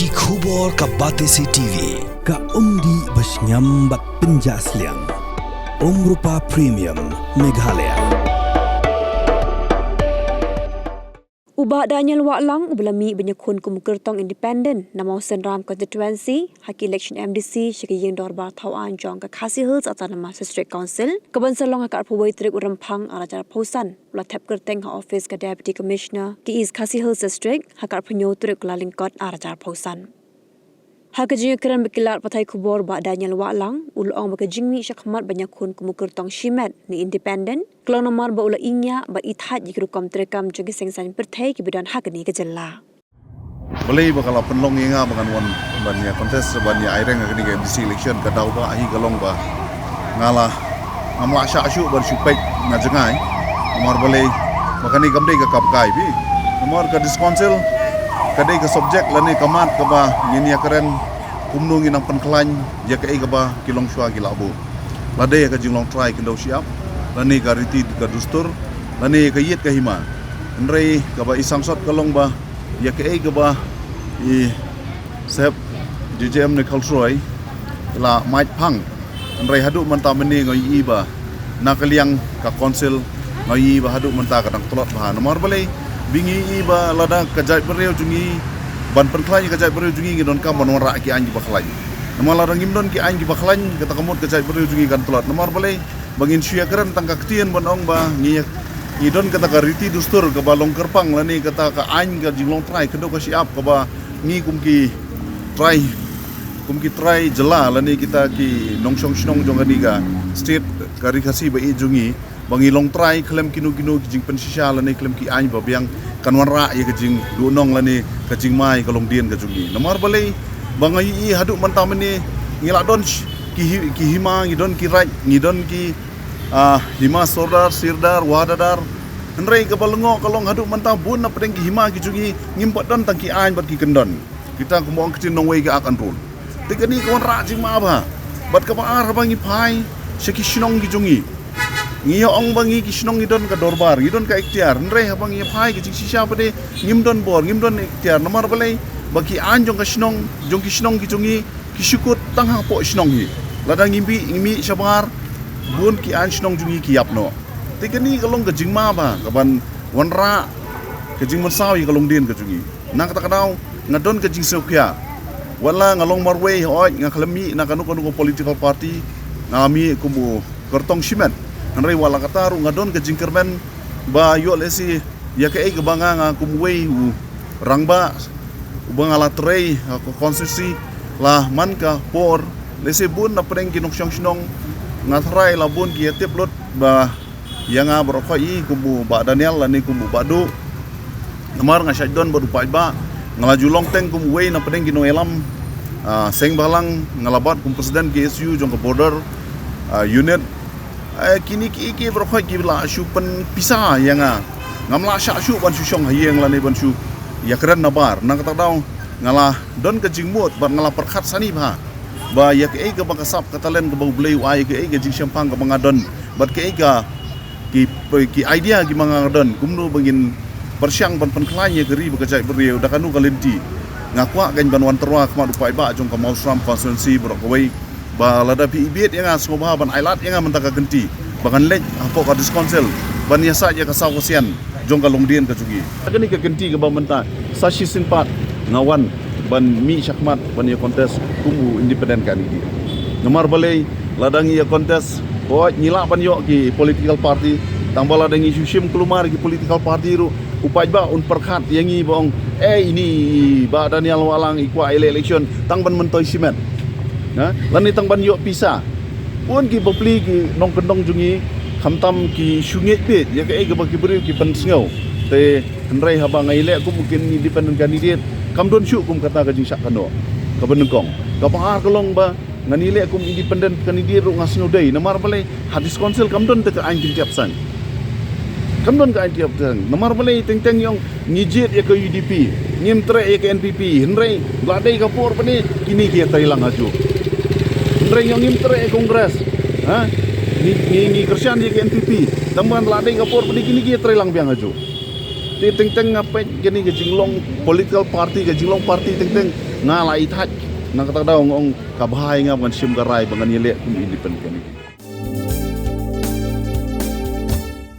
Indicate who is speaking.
Speaker 1: ki khubor ka Batesi TV
Speaker 2: ka umdi basnyambak penjaslian Rupa Premium Meghalaya.
Speaker 3: Ubah Daniel Waklang ubelami benyakun kumukertong independen nama Senram Constituency haki election MDC syaki yang dorbar tauan jong ke Khasi Hills atau nama District Council keban salong akar pawai trik urampang arajar pausan ulah tap kerteng ha office ke Deputy Commissioner ki East Khasi Hills District hakar penyo trik lalingkot arajar pausan. Hakajing keran bekilar patai kubor ba Daniel Waklang ulong bakajingmi syakmat banyakun kumukertong shimet ni independen kalau nomor ba ula inya ba ithat jikrukam terekam jogi sengsan pertai ki bidan hak ni kejela.
Speaker 4: Boleh bakal penlong inga bangan bannya kontes bannya aireng agni ke MDC election ka daw ba ahi galong ba ngala amla sya ban supek ngajengai nomor boleh makani kamdei ka kapkai bi nomor ka diskonsil kadai ke subjek lani kamat ke ba ngini keren kumnungi nang penkelany ya ke ba kilong shwa gilabu ladai ka jinglong try kendau siap lani ka riti ka dustur lani ka yit ka hima ndrei ka ba isangsot kalong ba ya ke ba I sep JJM ne kalsroi la mait phang ndrei hadu manta meni ngoi ba nakaliang ka konsil ngoi ba hadu manta ka dang tolot ba nomor balai bingi iba lada kajai bereu jungi ban penklai kajai bereu jungi ngidon kam ban wara ki anji bakhlai nama la rangim don ki anji bakhlai kata kamut kajai bereu jungi kan telat nomor balai bangin syia keren tangka ketien ban ong ba ngi idon kata ka riti dustur ka balong kerpang lani kata ka anj ka jinglong trai kendo ka siap ka ba ngi kumki trai jela lani kita ki nongsong snong jong ka state kari khasi ba I jungi bangi long try klem kinu kijing pensisya lani klem ki any babiang kanwan ra ye kijing dunong lani kijing mai kalong dien ka jungi nomor balai bangai I hadu mantam ni ngila don ki hima ngidon ki rai ngidon ki hima sordar sirdar wadadar nrei ka balengo kalong hadu mantam bun na pedeng ki hima ki jungi ngimpat don tang ki any bat ki kendon kita kumong kitin nong wei ka akan rul tikani kawan ra jing ma ba bat ka ba ar bangi pai syaki shinong ki jungi ngiyo ong bangi kisnong idon ka dorbar idon ka ikhtiar nre habang ye phai ki sisha pade ngimdon bor ngimdon ikhtiar nomor balai bagi anjong ka snong jong kisnong ki jungi kisyukut tangha po snong hi ladang ngimi sabar bun ki an snong jungi ki yapno tikani kalong ka jingma ba kaban wanra ka jingmon sawi kalong din ka jungi nang kata kadau ngadon ka jing sokya wala ngalong marway hoy ngaklemi na kanu political party ngami kumu kertong shimen nrei wala kataru ngadon ke jingkermen ba yo lesi ya ke banga nga kumwei rangba banga la trei ko konstitusi la manka por lesi bun na preng kinok syong ngatrai la bun ki tiplot ba yang berapa I kubu ba Daniel lani kubu badu namar nga syadon badu ba ngalaju longteng kumwei na preng kino elam seng balang ngalabat kum presiden KSU jong ke border unit kini ki berkhoi ki la shu pen pisa yang ngamla sha shu ban shu shong hayeng la ne ban shu ya keren nabar nang kata daw ngala don ke jingmut ban ngala perkhat sani ba ya ke ga bakasap katalen ke bau blei ai ke ga jing syampang ke bangadon bat ke ga ki idea ki mangadon kumno bangin persyang ban penklanya geri bekajai beriu dakanu kalenti ngakwa gan ban wan terwa kma dupai ba jong ke mausram constituency berkawai ba lada pi ibit yang semua ban ailat yang mentaka genti bagan lek apo ka diskonsel ban yasa ya ka saw kesian jong ka longdien ka jugi agani ka genti ka ba menta sashi simpat ngawan ban mi syakmat ban ya kontes kumu independen kan ini nomor balai ladang ya kontes bo nyila ban yo ki political party tambah ladang isu sim kelumar ki political party ru upai ba un perkhat yang i bong ini ba Daniel Waklang ikwa election tang ban mentoi simen na lani tang ban yo pisa pun ki bopli ki nong kendong jungi khamtam ki syungit pit ya ke ga bagi beri ki pensngau te nrei haba ngai le ku mungkin independent candidate kam don syu kum kata ka jing sak kano ka benengkong ka pahar kolong ba ngani le kum independent candidate ru ngasno dei namar balai hadis konsil kam don te ka an kin tiap sang kam don ka an tiap sang namar balai teng yong ngijit ya ke UDP ngim tre ya ke NPP nrei ladai ka por pani kini ki tailang aju nrei yang imtre kongres ni kersian di NPP tamban ladai kapor pedi kini ki trelang biang aju di teng-teng ngapain gini ke jinglong political party ke jinglong party teng-teng ngalai thaj nak kata daw ong kabhay nga bangan sim garai bangan yele independent